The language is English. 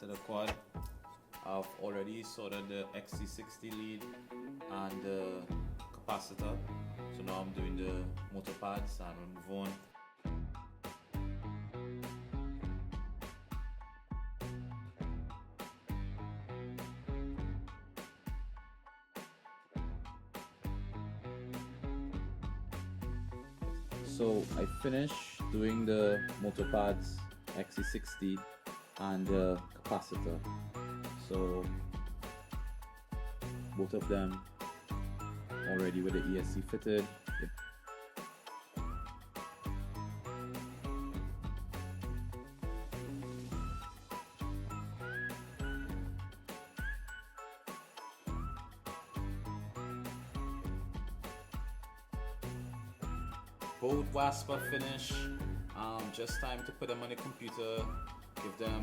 to the quad. I've already sorted the XC60 lead and the capacitor. So now I'm doing the motor pads and we'll move on. So I finished doing the motor pads, XC60 and the capacitor. So both of them already with the ESC fitted. Both wasps are finished. Just time to put them on the computer, give them